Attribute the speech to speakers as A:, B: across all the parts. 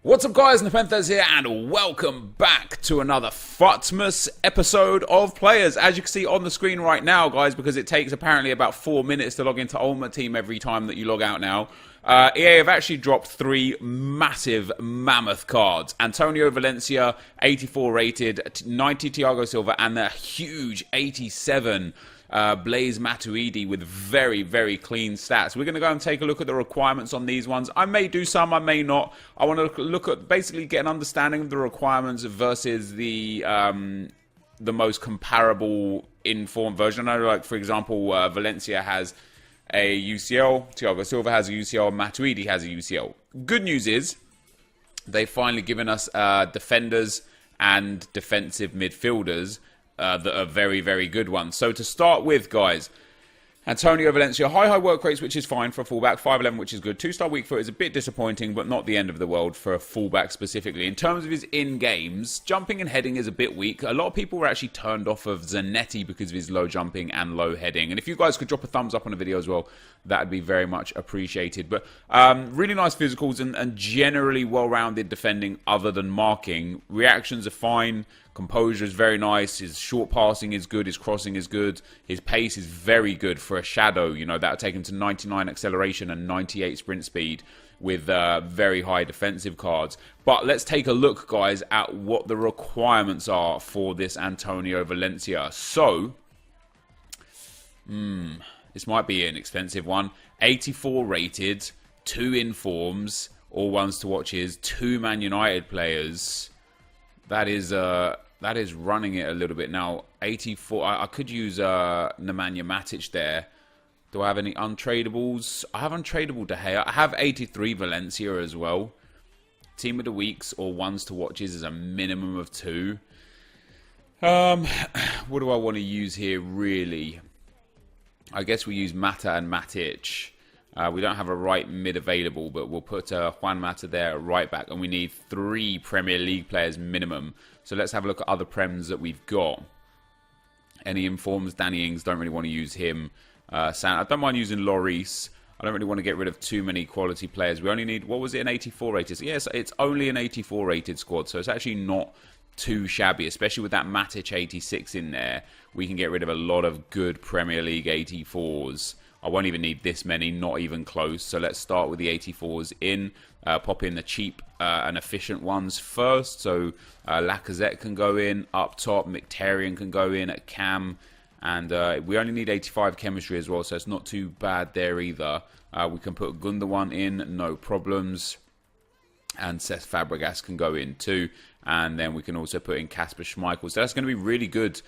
A: What's up guys, NepentheZ here and welcome back to another FUTMas episode of Players. As you can see on the screen right now guys, because it takes apparently about 4 minutes to log into Ultimate Team every time that you log out now, EA have actually dropped 3 massive mammoth cards. Antonio Valencia, 84 rated, 90 Thiago Silva and a huge 87 Blaze Matuidi with very, very clean stats. We're going to go and take a look at the requirements on these ones. I may do some, I may not. I want to look at basically get an understanding of the requirements versus the most comparable informed version. I know, like for example, Valencia has a UCL, Thiago Silva has a UCL, Matuidi has a UCL. Good news is they've finally given us defenders and defensive midfielders that are very, very good ones. So to start with, guys, Antonio Valencia, high work rates, which is fine for a fullback, 5'11", which is good. 2-star weak foot is a bit disappointing, but not the end of the world for a fullback specifically. In terms of his in-games, jumping and heading is a bit weak. A lot of people were actually turned off of Zanetti because of his low jumping and low heading. And if you guys could drop a thumbs up on the video as well, that would be very much appreciated. But really nice physicals and generally well-rounded defending other than marking. Reactions are fine. Composure is very nice. His short passing is good. His crossing is good. His pace is very good for a shadow. You know, that'll take him to 99 acceleration and 98 sprint speed with very high defensive cards. But let's take a look, guys, at what the requirements are for this Antonio Valencia. So, this might be an expensive one. 84 rated, 2 informs, all ones to watches, 2 Man United players. That is running it a little bit now. 84. I could use Nemanja Matic there. Do I have any untradables? I have untradeable De Gea. I have 83 Valencia as well. Team of the weeks or ones to watches is a minimum of 2. What do I want to use here really? I guess we use Mata and Matic. We don't have a right mid available, but we'll put Juan Mata there, right back, and we need 3 Premier League players minimum. So let's have a look at other Prems that we've got. Any informs? Danny Ings, don't really want to use him. I don't mind using Lloris. I don't really want to get rid of too many quality players. We only need, what was it, an 84 rated? Yes, it's only an 84 rated squad, so it's actually not too shabby, especially with that Matic 86 in there. We can get rid of a lot of good Premier League 84s. I won't even need this many, not even close. So let's start with the 84s in. Pop in the cheap and efficient ones first. So Lacazette can go in up top. Mkhitaryan can go in at cam. And we only need 85 chemistry as well, so it's not too bad there either. We can put Gundogan in, no problems. And Cesc Fabregas can go in too. And then we can also put in Kasper Schmeichel. So that's going to be really good.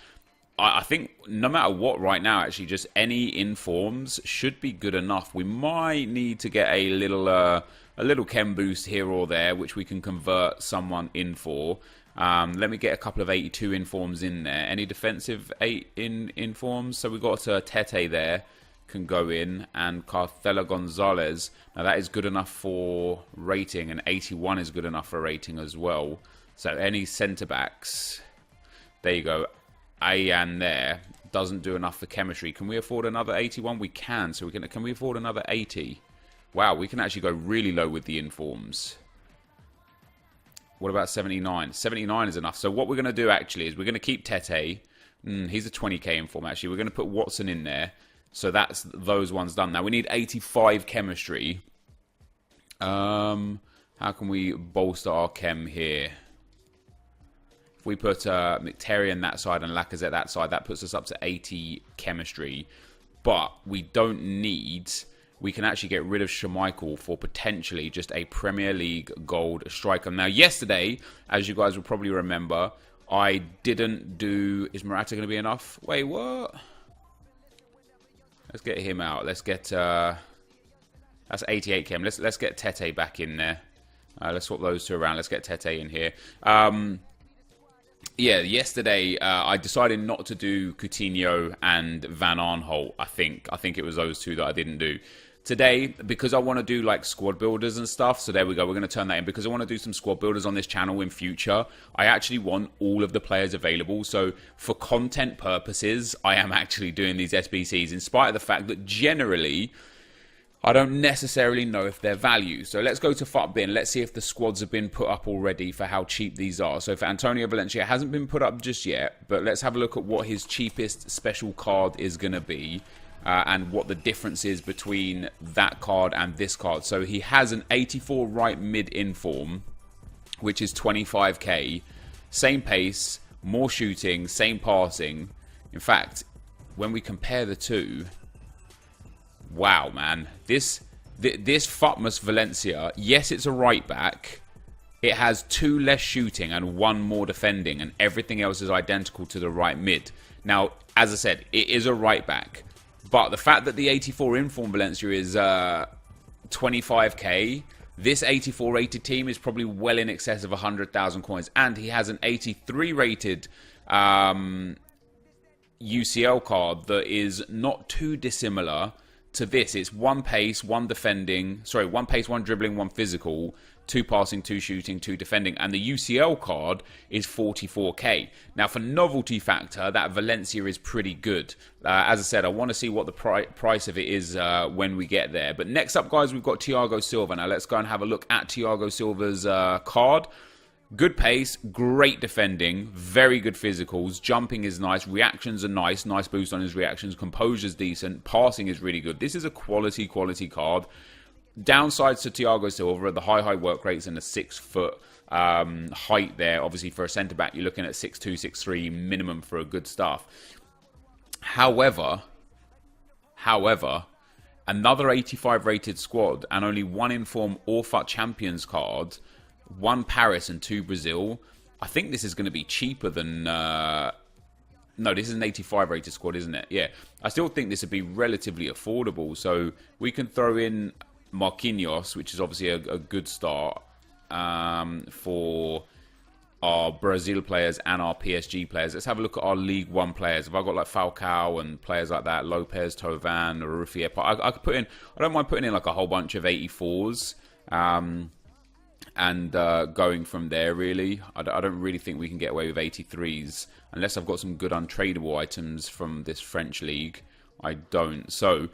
A: I think no matter what right now, actually, just any informs should be good enough. We might need to get a little chem boost here or there, which we can convert someone in for. Let me get a couple of 82 informs in there. Any defensive 8 informs? So we've got Tete there, can go in, and Carthela Gonzalez. Now that is good enough for rating, and 81 is good enough for rating as well. So any centre-backs, there you go. Ayan there doesn't do enough for chemistry. Can we afford another 81? We can. So can we afford another 80? Wow, we can actually go really low with the informs. What about 79? 79 is enough. So what we're going to do actually is we're going to keep Tete. He's a 20k inform actually. We're going to put Watson in there. So that's those ones done. Now we need 85 chemistry. How can we bolster our chem here? We put Mkhitaryan that side and Lacazette that side. That puts us up to 80 chemistry. But we don't need... We can actually get rid of Schmeichel for potentially just a Premier League gold striker. Now, yesterday, as you guys will probably remember, I didn't do... Is Morata going to be enough? Wait, what? Let's get him out. Let's get... that's 88 chem. Let's get Tete back in there. Let's swap those 2 around. Let's get Tete in here. Yeah, yesterday I decided not to do Coutinho and Van Aanholt. I think it was those 2 that I didn't do. Today, because I want to do like squad builders and stuff, so there we go, we're going to turn that in. Because I want to do some squad builders on this channel in future, I actually want all of the players available. So for content purposes, I am actually doing these SBCs, in spite of the fact that generally I don't necessarily know if they're value. So let's go to FUTBin. Let's see if the squads have been put up already for how cheap these are. So for Antonio Valencia, it hasn't been put up just yet, but let's have a look at what his cheapest special card is going to be. And what the difference is between that card and this card. So he has an 84 right mid inform, which is 25k. Same pace, more shooting, same passing. In fact, when we compare the two, wow, man. This FUTMas Valencia, yes, it's a right back. It has 2 less shooting and 1 more defending, and everything else is identical to the right mid. Now, as I said, it is a right back. But the fact that the 84 inform Valencia is 25k, this 84 rated team is probably well in excess of 100,000 coins. And he has an 83 rated UCL card that is not too dissimilar to this. It's 1 pace, 1 defending, 1 pace, 1 dribbling, 1 physical, 2 passing, 2 shooting, 2 defending, and the UCL card is 44k. Now, for novelty factor, that Valencia is pretty good. As I said, I want to see what the price of it is when we get there. But next up, guys, we've got Thiago Silva. Now, let's go and have a look at Thiago Silva's card. Good pace, great defending, very good physicals, jumping is nice, reactions are nice boost on his reactions, composure's decent, passing is really good. This is a quality card. Downsides to Thiago Silva are the high work rates and the 6 foot height there. Obviously, for a centre-back, you're looking at 6'2", 6'3", minimum for a good stuff. However, another 85 rated squad and only 1 inform or FUT Champions card, 1 Paris and 2 Brazil. I think this is going to be cheaper than... no, this is an 85 rated squad, isn't it? Yeah. I still think this would be relatively affordable. So we can throw in Marquinhos, which is obviously a good start for our Brazil players and our PSG players. Let's have a look at our League One players. Have I got like Falcao and players like that, Lopez, Tovan, Rufie? I could put in. I don't mind putting in like a whole bunch of 84s and going from there. Really, I don't really think we can get away with 83s unless I've got some good untradeable items from this French league. I don't. So.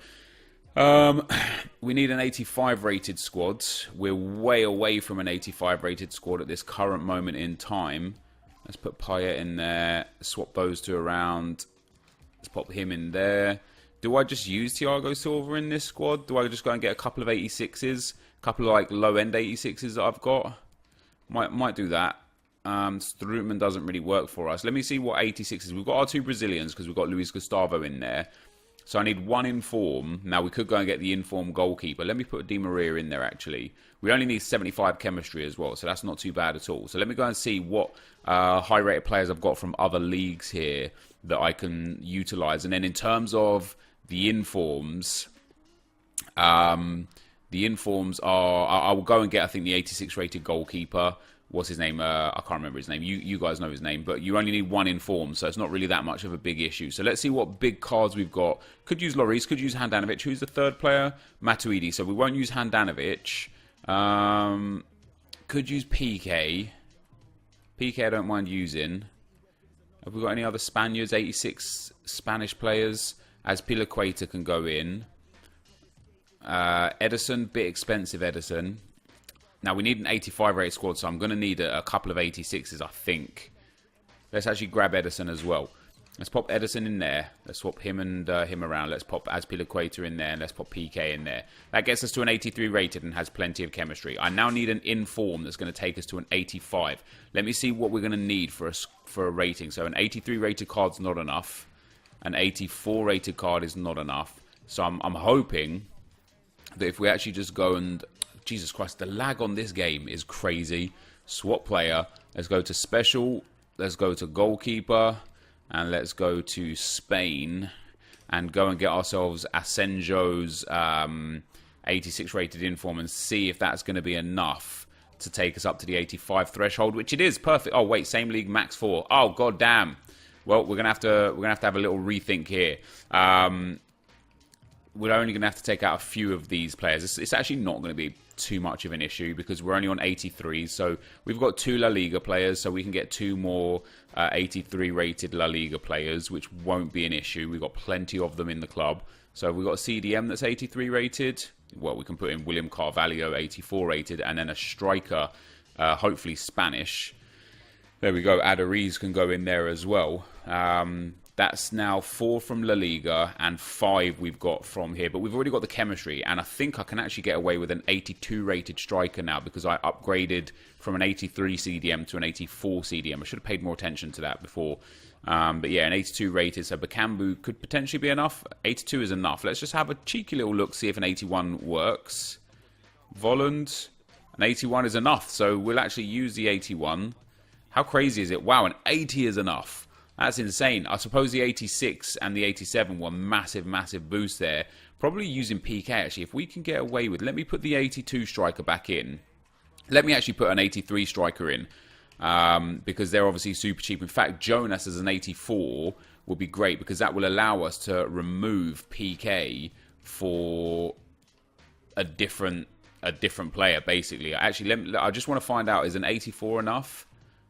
A: We need an 85 rated squad. We're way away from an 85 rated squad at this current moment in time. Let's put Payet in there. Swap those two around. Let's pop him in there. Do I just use Thiago Silva in this squad? Do I just go and get a couple of 86s? A couple of like low-end 86s that I've got? Might do that. Strootman doesn't really work for us. Let me see what 86s. We've got our 2 Brazilians because we've got Luis Gustavo in there. So I need 1 inform. Now, we could go and get the inform goalkeeper. Let me put Di Maria in there, actually. We only need 75 chemistry as well, so that's not too bad at all. So let me go and see what high-rated players I've got from other leagues here that I can utilise. And then in terms of the informs, are... I will go and get, I think, the 86 rated goalkeeper. What's his name? I can't remember his name. You guys know his name, but you only need 1 inform, so it's not really that much of a big issue. So let's see what big cards we've got. Could use Lloris, could use Handanovic. Who's the 3rd player? Matuidi. So we won't use Handanovic. Could use PK. PK I don't mind using. Have we got any other Spaniards? 86 Spanish players. As Pilaqueta can go in. Edison, bit expensive Edison. Now, we need an 85 rated squad, so I'm going to need a couple of 86s, I think. Let's actually grab Edison as well. Let's pop Edison in there. Let's swap him and him around. Let's pop Azpilicueta in there, and let's pop PK in there. That gets us to an 83 rated and has plenty of chemistry. I now need an inform that's going to take us to an 85. Let me see what we're going to need for a rating. So an 83 rated card's not enough. An 84 rated card is not enough. So I'm hoping that if we actually just go and... Jesus Christ, the lag on this game is crazy. Swap player. Let's go to special. Let's go to goalkeeper. And let's go to Spain. And go and get ourselves Asenjo's 86 rated inform. And see if that's going to be enough to take us up to the 85 threshold. Which it is. Perfect. Oh, wait. Same league. Max 4. Oh, god damn. Well, we're going to have a little rethink here. We're only going to have to take out a few of these players. It's actually not going to be too much of an issue because we're only on 83. So we've got 2 La Liga players, so we can get 2 more 83 rated La Liga players, which won't be an issue. We've got plenty of them in the club. So we've got a CDM that's 83 rated. Well, we can put in William Carvalho, 84 rated, and then a striker, hopefully Spanish. There we go. Adariz can go in there as well. That's now 4 from La Liga and 5 we've got from here. But we've already got the chemistry. And I think I can actually get away with an 82 rated striker now because I upgraded from an 83 CDM to an 84 CDM. I should have paid more attention to that before. But yeah, an 82 rated. So Bakambu could potentially be enough. 82 is enough. Let's just have a cheeky little look, see if an 81 works. Volund, an 81 is enough. So we'll actually use the 81. How crazy is it? Wow, an 80 is enough. That's insane. I suppose the 86 and the 87 were massive, massive boosts there. Probably using PK, actually. If we can get away with... Let me put the 82 striker back in. Let me actually put an 83 striker in. Because they're obviously super cheap. In fact, Jonas as an 84 would be great. Because that will allow us to remove PK for a different player, basically. Actually, I just want to find out, is an 84 enough?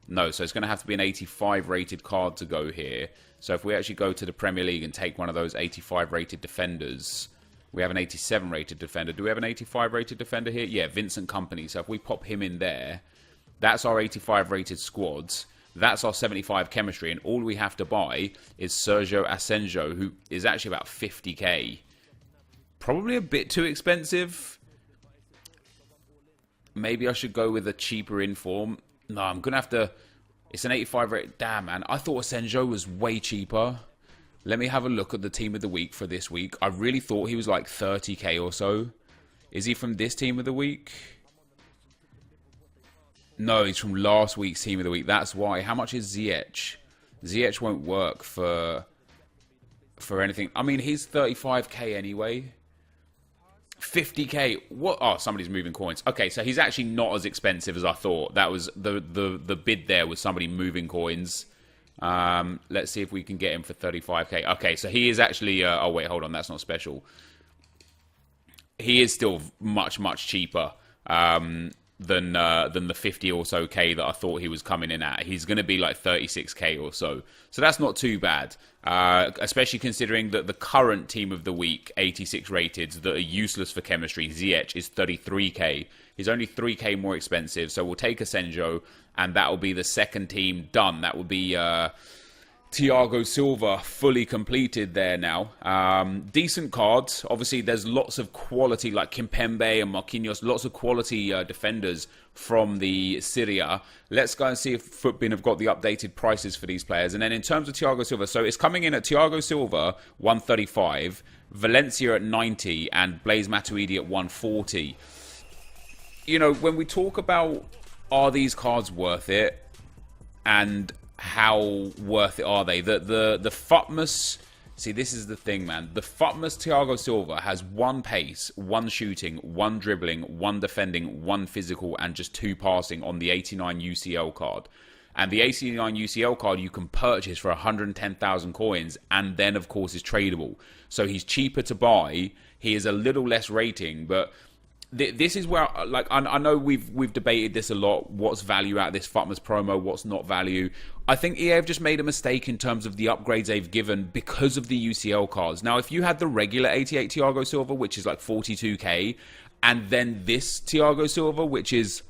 A: No, so it's going to have to be an 85 rated card to go here. So if we actually go to the Premier League and take one of those 85 rated defenders, we have an 87 rated defender. Do we have an 85 rated defender here? Yeah, Vincent Kompany. So if we pop him in there, that's our 85 rated squads. That's our 75 chemistry. And all we have to buy is Sergio Asenjo, who is actually about 50k. Probably a bit too expensive. Maybe I should go with a cheaper inform. No, I'm going to have to... It's an 85 rate. Damn, man. I thought Asenjo was way cheaper. Let me have a look at the team of the week for this week. I really thought he was like 30k or so. Is he from this team of the week? No, he's from last week's team of the week. That's why. How much is Ziyech? Ziyech won't work for anything. I mean, he's 35k anyway. 50k. What? Oh, somebody's moving coins. Okay, so he's actually not as expensive as I thought. That was the bid there was somebody moving coins. Let's see if we can get him for 35k. Okay, so he is actually... oh, wait, hold on. That's not special. He is still much, much cheaper than the 50 or so k that I thought he was coming in at. He's going to be like 36k or so. So that's not too bad. Especially considering that the current team of the week, 86 rated, that are useless for chemistry, Ziyech, is 33k. He's only 3k more expensive. So we'll take Asenjo, and that will be the second team done. That will be Thiago Silva fully completed there now. Decent cards. Obviously, there's lots of quality, like Kimpembe and Marquinhos, lots of quality defenders from the Syria. Let's go and see if FUTBin have got the updated prices for these players. And then in terms of Thiago Silva, so it's coming in at Thiago Silva, 135, Valencia at 90, and Blaise Matuidi at 140. You know, when we talk about are these cards worth it, and how worth it are they? The FUTMas... See, this is the thing, man. The FUTMas Thiago Silva has 1 pace, 1 shooting, 1 dribbling, 1 defending, 1 physical, and just 2 passing on the 89 UCL card. And the 89 UCL card you can purchase for 110,000 coins, and then, of course, is tradable. So he's cheaper to buy. He is a little less rating, but... This is where, like, I know we've debated this a lot. What's value out of this FUTMas promo? What's not value? I think EA have just made a mistake in terms of the upgrades they've given because of the UCL cards. Now, if you had the regular 88 Thiago Silva, which is like 42k, and then this Thiago Silva, which is,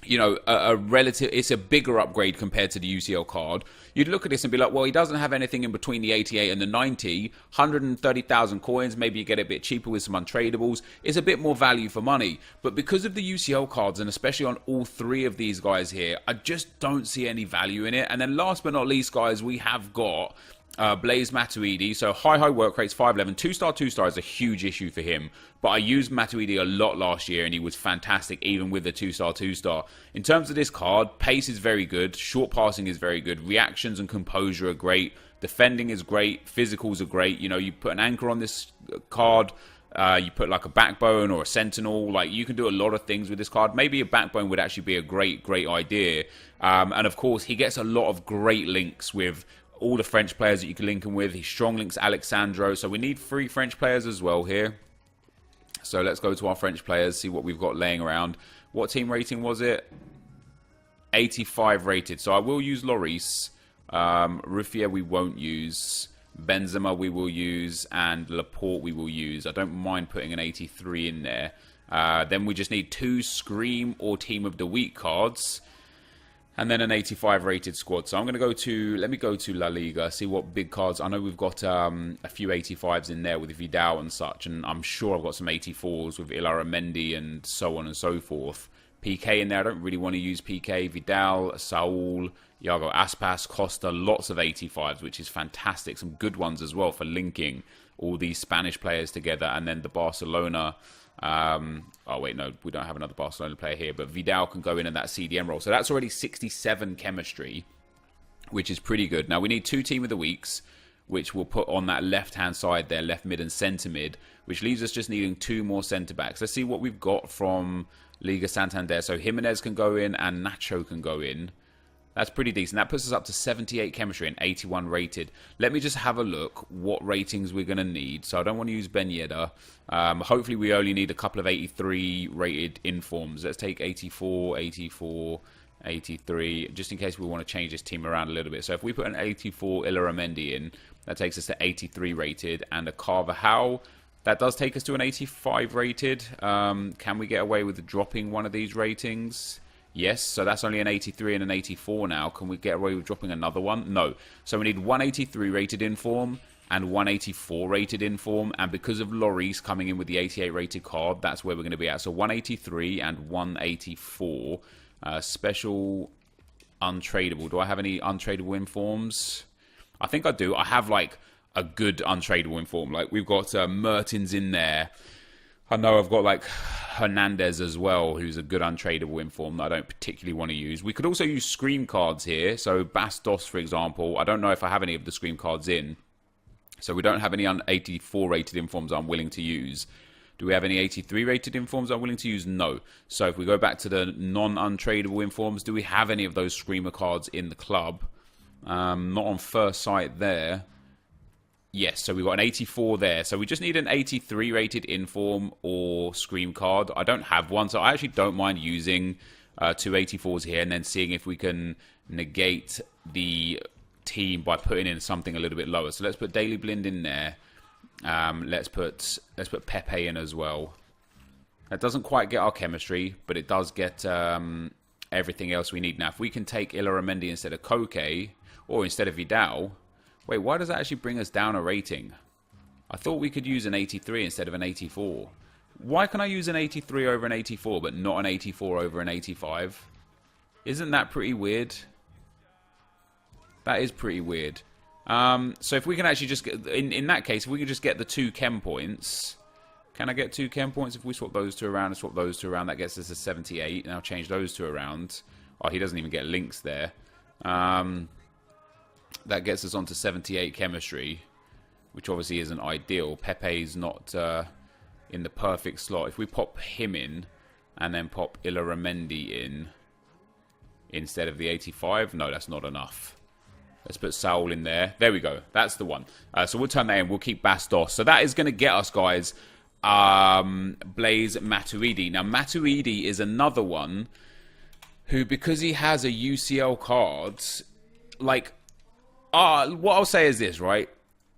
A: you know, a relative, it's a bigger upgrade compared to the UCL card. You'd look at this and be like, well, he doesn't have anything in between the 88 and the 90. 130,000 coins, maybe you get it a bit cheaper with some untradables. It's a bit more value for money. But because of the UCL cards, and especially on all 3 of these guys here, I just don't see any value in it. And then last but not least, guys, we have got... Blaise Matuidi, so high work rates, 5'11", 2-star is a huge issue for him, but I used Matuidi a lot last year and he was fantastic even with the 2-star. In terms of this card, pace is very good, short passing is very good, reactions and composure are great, defending is great, physicals are great. You know, you put an anchor on this card, you put like a backbone or a sentinel, like you can do a lot of things with this card. Maybe a backbone would actually be a great idea. And of course, he gets a lot of great links with all the French players that you can link him with. He strong links Alexandro. So we need 3 French players as well here. So let's go to our French players, see what we've got laying around. What team rating was it? 85 rated. So I will use Lloris. Ruffier we won't use. Benzema we will use, and Laporte we will use. I don't mind putting an 83 in there. Then we just need 2 Scream or Team of the Week cards, and then an 85 rated squad. So I'm going to go to, let me go to La Liga, see what big cards. I know we've got a few 85s in there with Vidal and such, and I'm sure I've got some 84s with Illarramendi and so on and so forth. PK in there, I don't really want to use PK. Vidal, Saul, Iago Aspas, Costa, lots of 85s, which is fantastic. Some good ones as well for linking all these Spanish players together. And then the Barcelona, oh wait, no, we don't have another Barcelona player here, but Vidal can go in that CDM role. So that's already 67 chemistry, which is pretty good. Now we need 2 Team of the Weeks, which we'll put on that left-hand side there, left mid and centre mid, which leaves us just needing 2 more centre-backs. Let's see what we've got from Liga Santander. So Jimenez can go in and Nacho can go in. That's pretty decent. That puts us up to 78 chemistry and 81 rated. Let me just have a look what ratings we're going to need. So I don't want to use Ben Yedder. Hopefully we only need a couple of 83 rated informs. Let's take 84, 84, 83, just in case we want to change this team around a little bit. So if we put an 84 Illarramendi in, that takes us to 83 rated, and a Carvajal, that does take us to an 85 rated. Can we get away with dropping one of these ratings? Yes, so that's only an 83 and an 84 now. Can we get away with dropping another one? No. So we need 183 rated inform and 184 rated inform. And because of Lloris coming in with the 88 rated card, that's where we're going to be at. So 183 and 184. Special untradeable. Do I have any untradeable informs? I think I do. I have like a good untradeable inform. Like we've got Mertens in there. I know I've got like Hernandez as well, who's a good untradeable inform that I don't particularly want to use. We could also use Scream cards here. So Bastos, for example. I don't know if I have any of the Scream cards in. So we don't have any 84 rated informs I'm willing to use. Do we have any 83 rated informs I'm willing to use? No. So if we go back to the non-untradeable informs, do we have any of those Screamer cards in the club? Not on first sight there. Yes, so we've got an 84 there. So we just need an 83 rated inform or Scream card. I don't have one, so I actually don't mind using 2 84s here and then seeing if we can negate the team by putting in something a little bit lower. So let's put Daily Blind in there. Let's put Pepe in as well. That doesn't quite get our chemistry, but it does get everything else we need. Now, if we can take Illarramendi instead of Koke, or instead of Vidal... Wait, why does that actually bring us down a rating? I thought we could use an 83 instead of an 84. Why can I use an 83 over an 84, but not an 84 over an 85? Isn't that pretty weird? That is pretty weird. So if we can actually just get... In that case, if we can just get the 2 chem points... Can I get 2 chem points if we swap those 2 around and swap those 2 around? That gets us to 78. And I'll change those 2 around. Oh, he doesn't even get links there. That gets us on to 78 chemistry, which obviously isn't ideal. Pepe's not in the perfect slot. If we pop him in and then pop Illarramendi in instead of the 85, no, that's not enough. Let's put Saul in there. There we go. That's the one. So we'll turn that in. We'll keep Bastos. So that is going to get us, guys, Blaise Matuidi. Now, Matuidi is another one who, because he has a UCL card, like... what I'll say is this, right?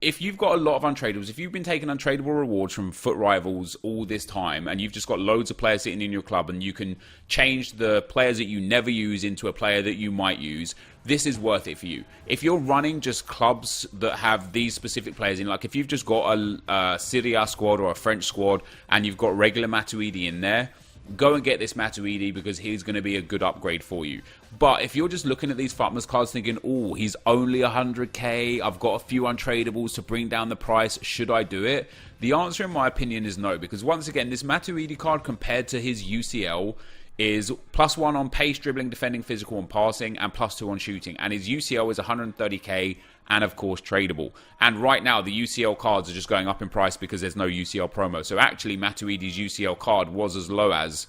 A: If you've got a lot of untradables, if you've been taking untradeable rewards from Foot Rivals all this time, and you've just got loads of players sitting in your club, and you can change the players that you never use into a player that you might use, this is worth it for you. If you're running just clubs that have these specific players in, like if you've just got a Serie A squad or a French squad, and you've got regular Matuidi in there, go and get this Matuidi because he's going to be a good upgrade for you. But if you're just looking at these FUTMas cards thinking, oh, he's only 100k, I've got a few untradables to bring down the price, should I do it? The answer in my opinion is no, because once again, this Matuidi card compared to his UCL is +1 on pace, dribbling, defending, physical and passing, and +2 on shooting. And his UCL is 130k and of course tradable. And right now the UCL cards are just going up in price because there's no UCL promo. So actually Matuidi's UCL card was as low as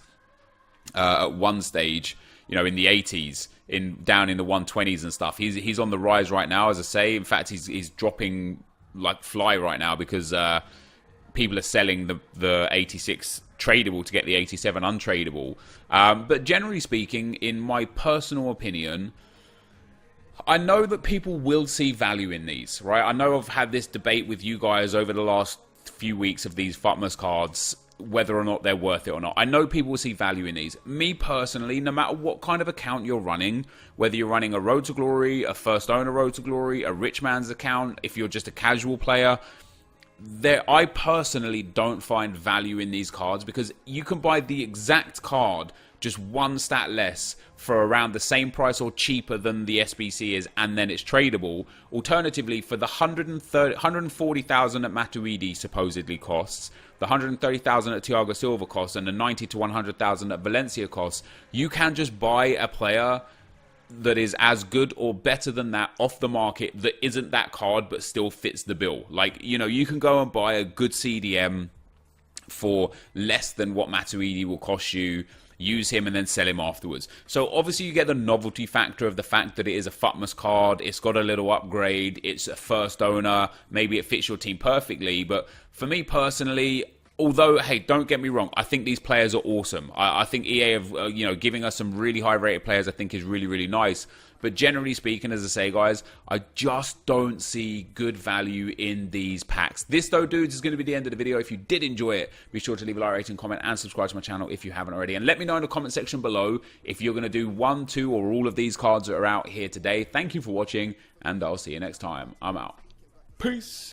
A: at one stage, you know, in the 80s, down in the 120s and stuff. He's on the rise right now, as I say. In fact, he's dropping like fly right now because people are selling the 86 tradable to get the 87 untradeable. But generally speaking, in my personal opinion, I know that people will see value in these, right? I know I've had this debate with you guys over the last few weeks of these FUTMas cards, whether or not they're worth it or not. I know people will see value in these. Me personally, no matter what kind of account you're running, whether you're running a Road to Glory, a First Owner Road to Glory, a Rich Man's account, if you're just a casual player, I personally don't find value in these cards because you can buy the exact card, just one stat less, for around the same price or cheaper than the SBC is, and then it's tradable. Alternatively, for the 140,000 that Matuidi supposedly costs, the 130,000 that Thiago Silva costs, and the 90 to 100,000 that Valencia costs, you can just buy a player that is as good or better than that off the market that isn't that card but still fits the bill. Like, you know, you can go and buy a good CDM for less than what Matuidi will cost you, use him and then sell him afterwards. So obviously you get the novelty factor of the fact that it is a FUTMas card, it's got a little upgrade, it's a first owner, maybe it fits your team perfectly. But for me personally, although, hey, don't get me wrong, I think these players are awesome. I think EA have, giving us some really high-rated players I think is really, really nice. But generally speaking, as I say, guys, I just don't see good value in these packs. This, though, dudes, is going to be the end of the video. If you did enjoy it, be sure to leave a like, rating, comment, and subscribe to my channel if you haven't already. And let me know in the comment section below if you're going to do 1, 2, or all of these cards that are out here today. Thank you for watching, and I'll see you next time. I'm out. Peace.